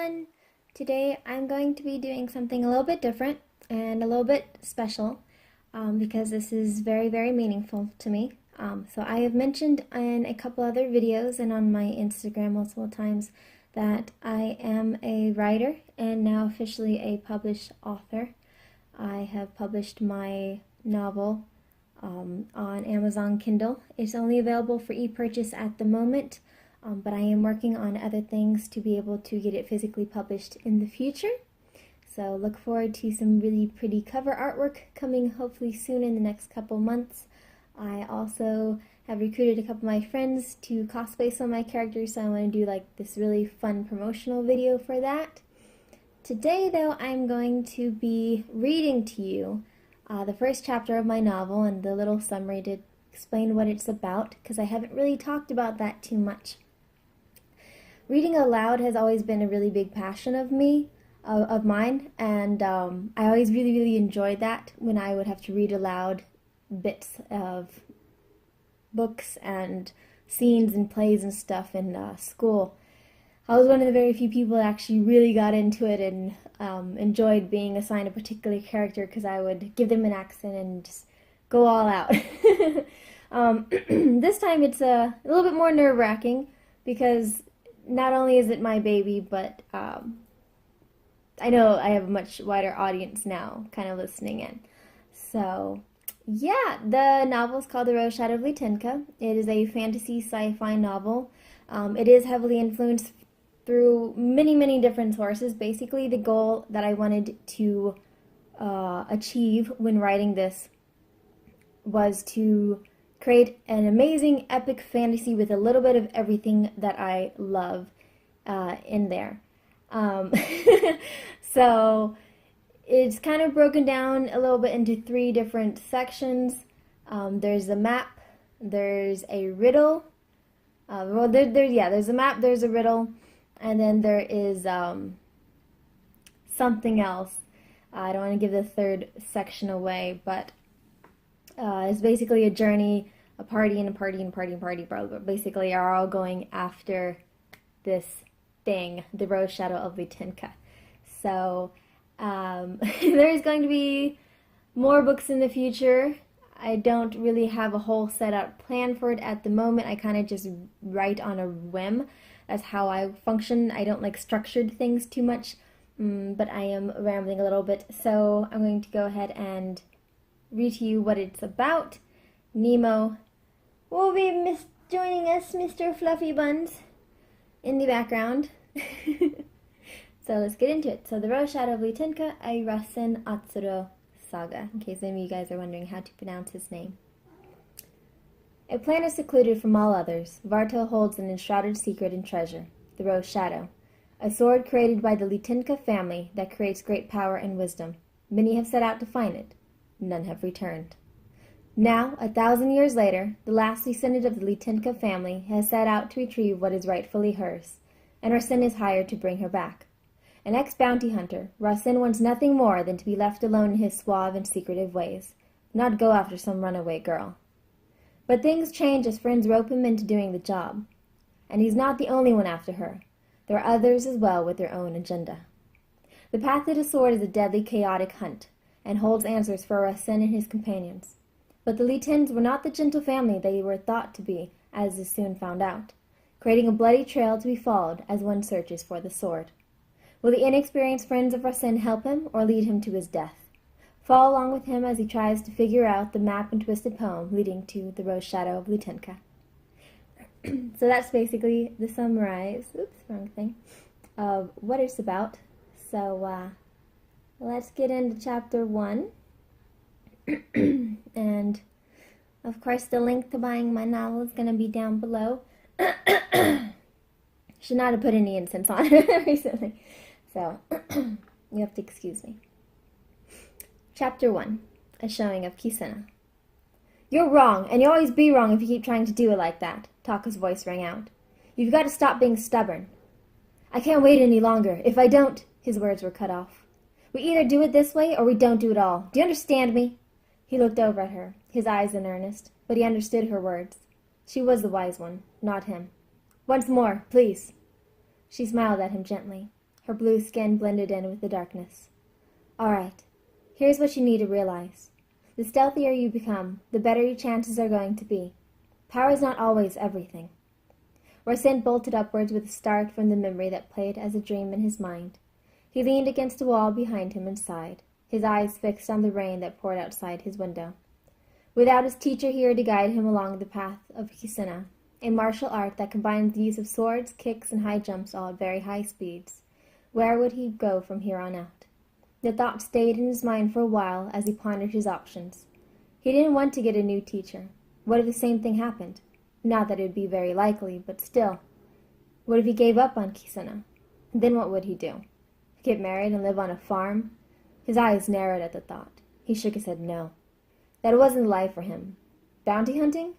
everyone! Today I'm going to be doing something a little bit different and a little bit special because this is very, very meaningful to me. So I have mentioned in a couple other videos and on my Instagram multiple times that I am a writer and now officially a published author. I have published my novel on Amazon Kindle. It's only available for e-purchase at the moment. But I am working on other things to be able to get it physically published in the future. So look forward to some really pretty cover artwork coming hopefully soon in the next couple months. I also have recruited a couple of my friends to cosplay some of my characters, so I want to do like this really fun promotional video for that. Today though, I'm going to be reading to you the first chapter of my novel and the little summary to explain what it's about, because I haven't really talked about that too much. Reading aloud has always been a really big passion of mine, and I always really enjoyed that when I would have to read aloud bits of books and scenes and plays and stuff in school. I was one of the very few people that actually really got into it and enjoyed being assigned a particular character, because I would give them an accent and just go all out. This time it's a little bit more nerve-wracking because not only is it my baby, but I know I have a much wider audience now kind of listening in. So, yeah, the novel is called The Rose Shadow of Leetenka. It is a fantasy sci-fi novel. It is heavily influenced through many different sources. Basically, the goal that I wanted to achieve when writing this was to create an amazing epic fantasy with a little bit of everything that I love in there. So it's kind of broken down a little bit into 3 different sections. There's a map, there's a riddle. There's a map, there's a riddle, and then there is something else. I don't want to give the 3rd section away, but it's basically a journey, a party, but basically are all going after this thing, the Rose Shadow of Leetenka. So there's going to be more books in the future. I don't really have a whole set out plan for it at the moment. I kind of just write on a whim. That's how I function. I don't like structured things too much, but I am rambling a little bit. So I'm going to go ahead and read to you what it's about. Nemo will be joining us, Mr. Fluffy Buns, in the background. So let's get into it. So The Rose Shadow of Leetenka, a Rasen Atsuro saga, in case any of you guys are wondering how to pronounce his name. A planet secluded from all others, Varto holds an enshrouded secret and treasure, the Rose Shadow, a sword created by the Leetenka family that creates great power and wisdom. Many have set out to find it. None have returned. Now, 1,000 years later, the last descendant of the Leetenka family has set out to retrieve what is rightfully hers, and Rasen is hired to bring her back. An ex-bounty hunter, Rasen wants nothing more than to be left alone in his suave and secretive ways, not go after some runaway girl. But things change as friends rope him into doing the job. And he's not the only one after her. There are others as well with their own agenda. The path to the sword is a deadly, chaotic hunt, and holds answers for Rasen and his companions. But the Leetens were not the gentle family they were thought to be, as is soon found out, creating a bloody trail to be followed as one searches for the sword. Will the inexperienced friends of Rasen help him or lead him to his death? Follow along with him as he tries to figure out the map and twisted poem leading to the Rose Shadow of Leetenka. So that's basically the summarize, of what it's about. So let's get into chapter 1. And of course the link to buying my novel is going to be down below. Should not have put any incense on it recently. So, you have to excuse me. Chapter 1. A showing of Kisena. You're wrong, and you'll always be wrong if you keep trying to do it like that, Taka's voice rang out. You've got to stop being stubborn. I can't wait any longer. If I don't, his words were cut off. We either do it this way or we don't do it all. Do you understand me? He looked over at her, his eyes in earnest, but he understood her words. She was the wise one, not him. Once more, please. She smiled at him gently. Her blue skin blended in with the darkness. "All right. Here's what you need to realize. The stealthier you become, the better your chances are going to be. Power is not always everything." Rasen bolted upwards with a start from the memory that played as a dream in his mind. He leaned against a wall behind him and sighed, his eyes fixed on the rain that poured outside his window. Without his teacher here to guide him along the path of Kisena, a martial art that combines the use of swords, kicks, and high jumps all at very high speeds, where would he go from here on out? The thought stayed in his mind for a while as he pondered his options. He didn't want to get a new teacher. What if the same thing happened? Not that it would be very likely, but still. What if he gave up on Kisena? Then what would he do? Get married and live on a farm? His eyes narrowed at the thought. He shook his head no. That wasn't the life for him. Bounty hunting?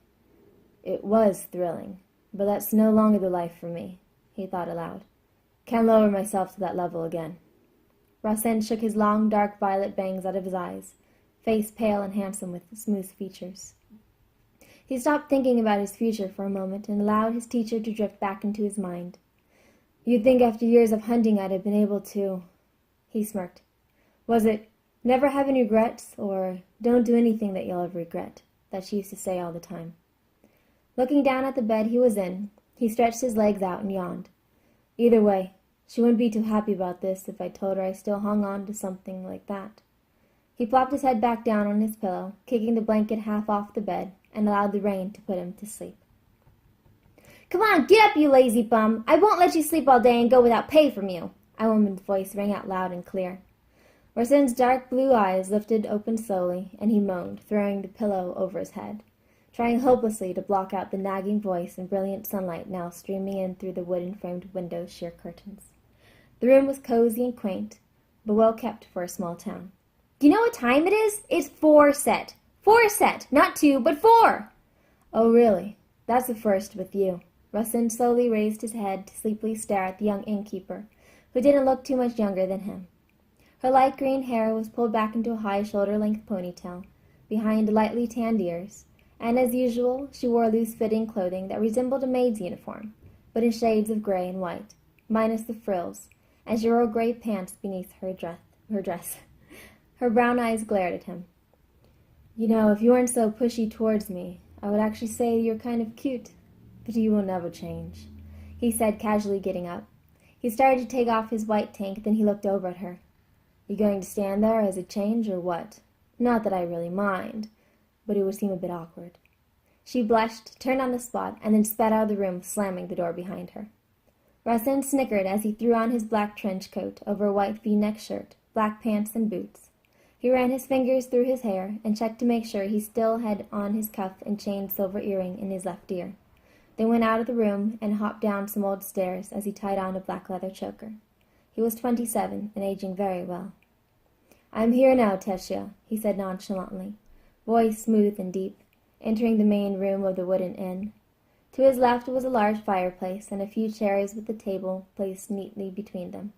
It was thrilling, but that's no longer the life for me, he thought aloud. Can't lower myself to that level again. Rasen shook his long, dark violet bangs out of his eyes, face pale and handsome with smooth features. He stopped thinking about his future for a moment and allowed his teacher to drift back into his mind. You'd think after years of hunting I'd have been able to... He smirked. Was it, never have any regrets, or don't do anything that you'll ever regret, that she used to say all the time? Looking down at the bed he was in, he stretched his legs out and yawned. Either way, she wouldn't be too happy about this if I told her I still hung on to something like that. He plopped his head back down on his pillow, kicking the blanket half off the bed, and allowed the rain to put him to sleep. Come on, get up, you lazy bum! I won't let you sleep all day and go without pay from you! A woman's voice rang out loud and clear. Rasen's dark blue eyes lifted open slowly, and he moaned, throwing the pillow over his head, trying hopelessly to block out the nagging voice and brilliant sunlight now streaming in through the wooden-framed window's sheer curtains. The room was cozy and quaint, but well kept for a small town. Do you know what time it is? It's 4 set. 4 set, not 2, but 4! Oh, really? That's a first with you. Rasen slowly raised his head to sleepily stare at the young innkeeper, who didn't look too much younger than him. Her light green hair was pulled back into a high shoulder-length ponytail, behind lightly tanned ears, and as usual, she wore loose-fitting clothing that resembled a maid's uniform, but in shades of gray and white, minus the frills, and she wore gray pants beneath her dress. Her brown eyes glared at him. You know, if you weren't so pushy towards me, I would actually say you're kind of cute, but you will never change, he said, casually getting up. He started to take off his white tank, then he looked over at her. You going to stand there as a change, or what? Not that I really mind, but it would seem a bit awkward. She blushed, turned on the spot, and then sped out of the room, slamming the door behind her. Rasen snickered as he threw on his black trench coat over a white V-neck shirt, black pants, and boots. He ran his fingers through his hair and checked to make sure he still had on his cuff and chain silver earring in his left ear, then went out of the room and hopped down some old stairs as he tied on a black leather choker. He was 27 and aging very well. I'm here now, Tessia, he said nonchalantly, voice smooth and deep, entering the main room of the wooden inn. To his left was a large fireplace and a few chairs with a table placed neatly between them.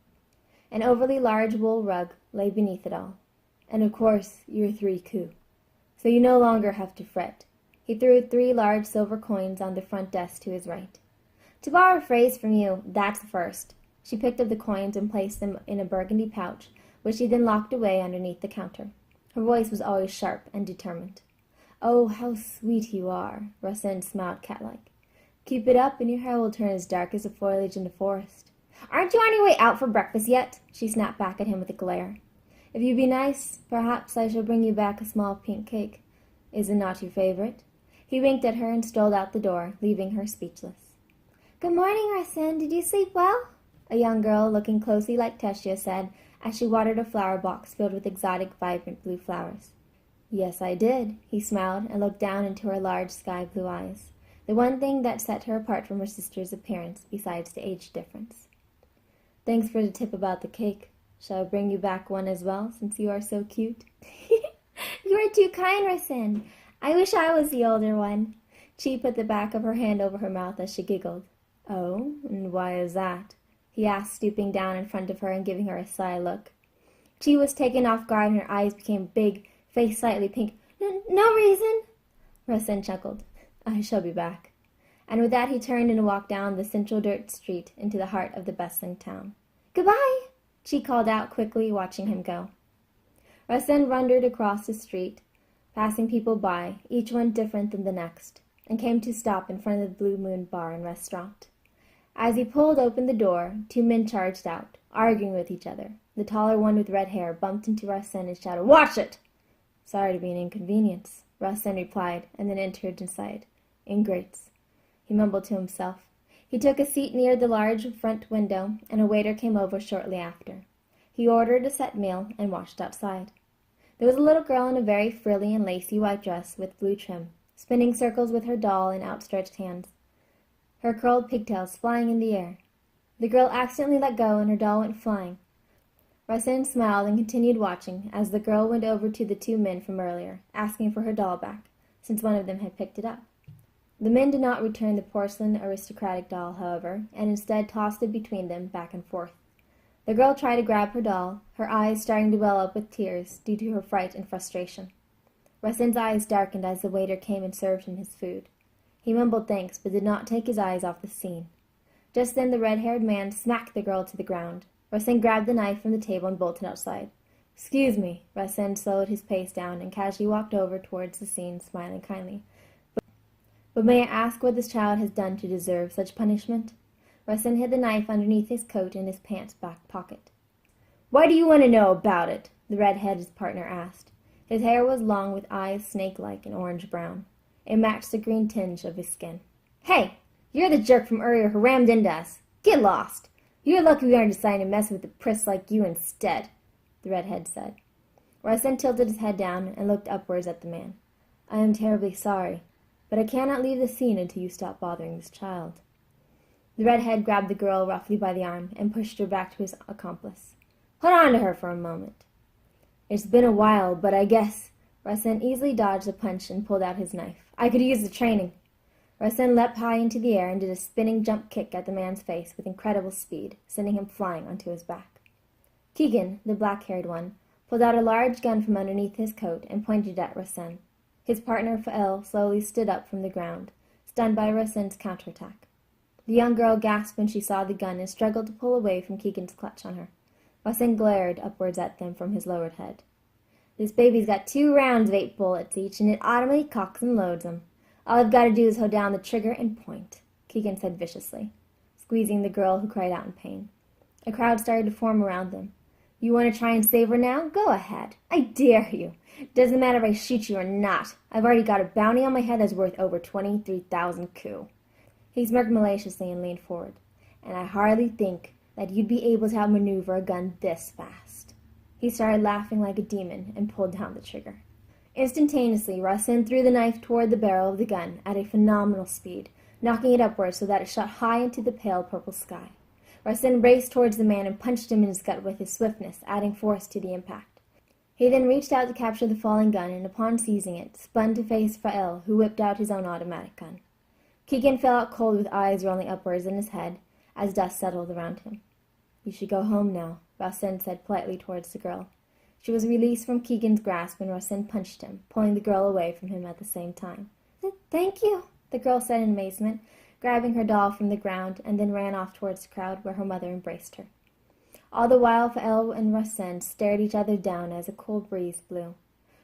An overly large wool rug lay beneath it all. And of course, you're 3 coup, so you no longer have to fret. He threw 3 large silver coins on the front desk to his right. To borrow a phrase from you, that's the first. She picked up the coins and placed them in a burgundy pouch, which she then locked away underneath the counter. Her voice was always sharp and determined. Oh, how sweet you are, Rasen smiled cat-like. Keep it up and your hair will turn as dark as the foliage in the forest. Aren't you on your way out for breakfast yet? She snapped back at him with a glare. If you be nice, perhaps I shall bring you back a small pink cake. Is it not your favorite? He winked at her and strolled out the door, leaving her speechless. Good morning, Rasen. Did you sleep well? A young girl, looking closely like Tessia, said, as she watered a flower box filled with exotic, vibrant blue flowers. Yes, I did, he smiled and looked down into her large sky-blue eyes, the one thing that set her apart from her sister's appearance, besides the age difference. Thanks for the tip about the cake. Shall I bring you back one as well, since you are so cute? You are too kind, Rasen. I wish I was the older one. She put the back of her hand over her mouth as she giggled. Oh, and why is that? He asked, stooping down in front of her and giving her a sly look. She was taken off guard and her eyes became big, face slightly pink. No reason. Rasen chuckled. I shall be back. And with that he turned and walked down the central dirt street into the heart of the bustling town. Goodbye, she called out quickly, watching him go. Rasen wandered across the street, passing people by, each one different than the next, and came to stop in front of the Blue Moon Bar and Restaurant. As he pulled open the door, two men charged out, arguing with each other. The taller one with red hair bumped into Rasen and shouted, "Watch it!" "Sorry to be an inconvenience," Rasen replied, and then entered inside. "Ingrates," he mumbled to himself. He took a seat near the large front window, and a waiter came over shortly after. He ordered a set meal and watched outside. There was a little girl in a very frilly and lacy white dress with blue trim, spinning circles with her doll in outstretched hands, her curled pigtails flying in the air. The girl accidentally let go, and her doll went flying. Rasen smiled and continued watching as the girl went over to the two men from earlier, asking for her doll back, since one of them had picked it up. The men did not return the porcelain aristocratic doll, however, and instead tossed it between them back and forth. The girl tried to grab her doll, her eyes starting to well up with tears due to her fright and frustration. Rasen's eyes darkened as the waiter came and served him his food. He mumbled thanks, but did not take his eyes off the scene. Just then the red-haired man smacked the girl to the ground. Rasen grabbed the knife from the table and bolted outside. "Excuse me," Rasen slowed his pace down and casually walked over towards the scene, smiling kindly. "But may I ask what this child has done to deserve such punishment?" Rasen hid the knife underneath his coat in his pants back pocket. "Why do you want to know about it?" the red-headed partner asked. His hair was long, with eyes snake-like and orange-brown. It matched the green tinge of his skin. "Hey, you're the jerk from earlier who rammed into us. Get lost. You're lucky we aren't deciding to mess with a priss like you instead," the redhead said. Rasen tilted his head down and looked upwards at the man. "I am terribly sorry, but I cannot leave the scene until you stop bothering this child." The redhead grabbed the girl roughly by the arm and pushed her back to his accomplice. "Hold on to her for a moment." "It's been a while, but I guess—" Rasen easily dodged a punch and pulled out his knife. "I could use the training." Rasen leapt high into the air and did a spinning jump kick at the man's face with incredible speed, sending him flying onto his back. Keegan, the black-haired one, pulled out a large gun from underneath his coat and pointed at Rasen. His partner, Fael, slowly stood up from the ground, stunned by Rasen's counterattack. The young girl gasped when she saw the gun and struggled to pull away from Keegan's clutch on her. Rasen glared upwards at them from his lowered head. "This baby's got 2 rounds of 8 bullets each, and it automatically cocks and loads 'em. All I've got to do is hold down the trigger and point," Keegan said viciously, squeezing the girl, who cried out in pain. A crowd started to form around them. "You want to try and save her now? Go ahead. I dare you. Doesn't matter if I shoot you or not. I've already got a bounty on my head that's worth over 23,000 ku." He smirked maliciously and leaned forward. "And I hardly think that you'd be able to outmaneuver a gun this fast." He started laughing like a demon and pulled down the trigger. Instantaneously, Rasen threw the knife toward the barrel of the gun at a phenomenal speed, knocking it upwards so that it shot high into the pale purple sky. Rasen raced towards the man and punched him in his gut with his swiftness, adding force to the impact. He then reached out to capture the falling gun, and upon seizing it, spun to face Fael, who whipped out his own automatic gun. Keegan fell out cold with eyes rolling upwards in his head as dust settled around him. "You should go home now," Rasen said politely towards the girl. She was released from Keegan's grasp when Rasen punched him, pulling the girl away from him at the same time. "Thank you," the girl said in amazement, grabbing her doll from the ground, and then ran off towards the crowd where her mother embraced her. All the while, Fael and Rasen stared each other down as a cool breeze blew.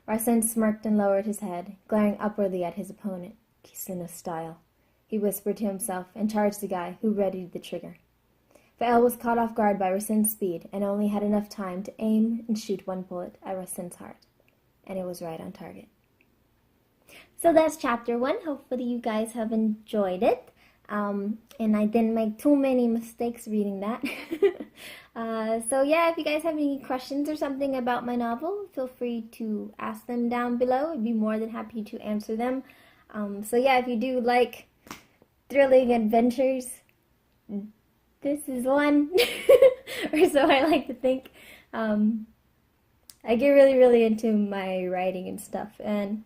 Rasen smirked and lowered his head, glaring upwardly at his opponent. "Kisuna style," he whispered to himself, and charged the guy, who readied the trigger. Fael was caught off guard by Rasen's speed and only had enough time to aim and shoot one bullet at Rasen's heart, and it was right on target. So that's chapter 1. Hopefully you guys have enjoyed it. And I didn't make too many mistakes reading that. So yeah, if you guys have any questions or something about my novel, feel free to ask them down below. I'd be more than happy to answer them. So yeah, if you do like thrilling adventures, this is one. Or so I like to think. I get really into my writing and stuff. And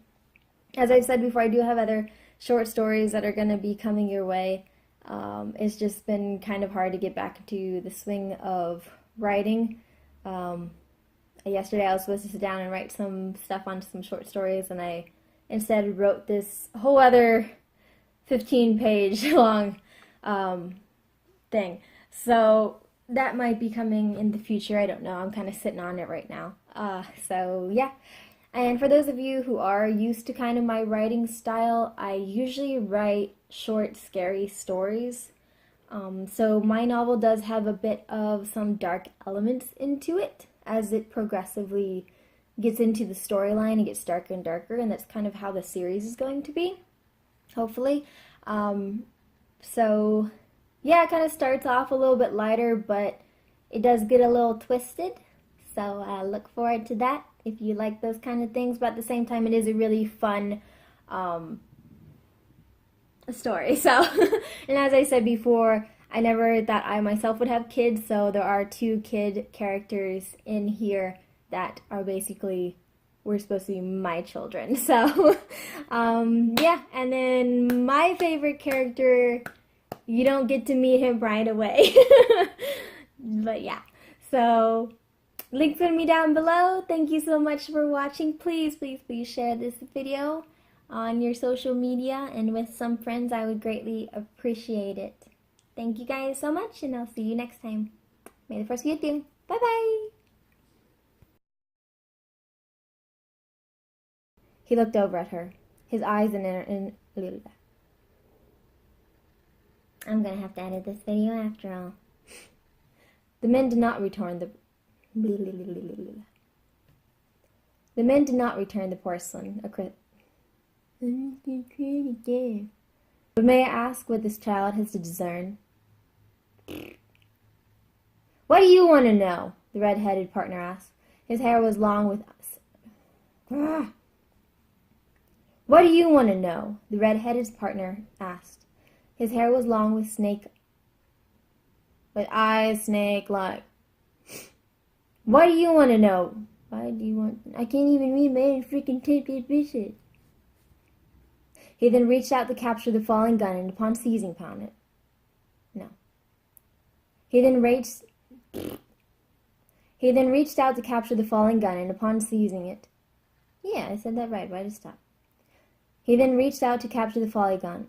as I've said before, I do have other short stories that are going to be coming your way. It's just been kind of hard to get back into the swing of writing. Yesterday I was supposed to sit down and write some stuff on some short stories, and I instead wrote this whole other 15-page long thing. So that might be coming in the future. I don't know. I'm kind of sitting on it right now. So yeah. And for those of you who are used to kind of my writing style, I usually write short, scary stories. So my novel does have a bit of some dark elements into it as it progressively gets into the storyline. It gets darker and darker, and that's kind of how the series is going to be, hopefully. So yeah, it kind of starts off a little bit lighter, but it does get a little twisted. So look forward to that if you like those kind of things. But at the same time, it is a really fun story. So, and as I said before, I never thought I myself would have kids. So there are 2 kid characters in here that are basically were supposed to be my children. So, yeah. And then my favorite character, you don't get to meet him right away. But yeah. So, links will be down below. Thank you so much for watching. Please, please, please share this video on your social media and with some friends. I would greatly appreciate it. Thank you guys so much, and I'll see you next time. May the force be with you. Bye-bye. He looked over at her, his eyes in I'm gonna have to edit this video after all. The men did not return the porcelain. But may I ask what this child has to discern? What do you want to know? The red-headed partner asked. His hair was long with... What do you want to know? The red-headed partner asked. His hair was long with eyes snake-like. What do you want to know? Why do you want... I can't even read my own freaking tidbit vision. He then reached out to capture the falling gun, and upon seizing upon it... No. He then reached out to capture the falling gun, and upon seizing it... Yeah, I said that right. Why did it stop? He then reached out to capture the falling gun.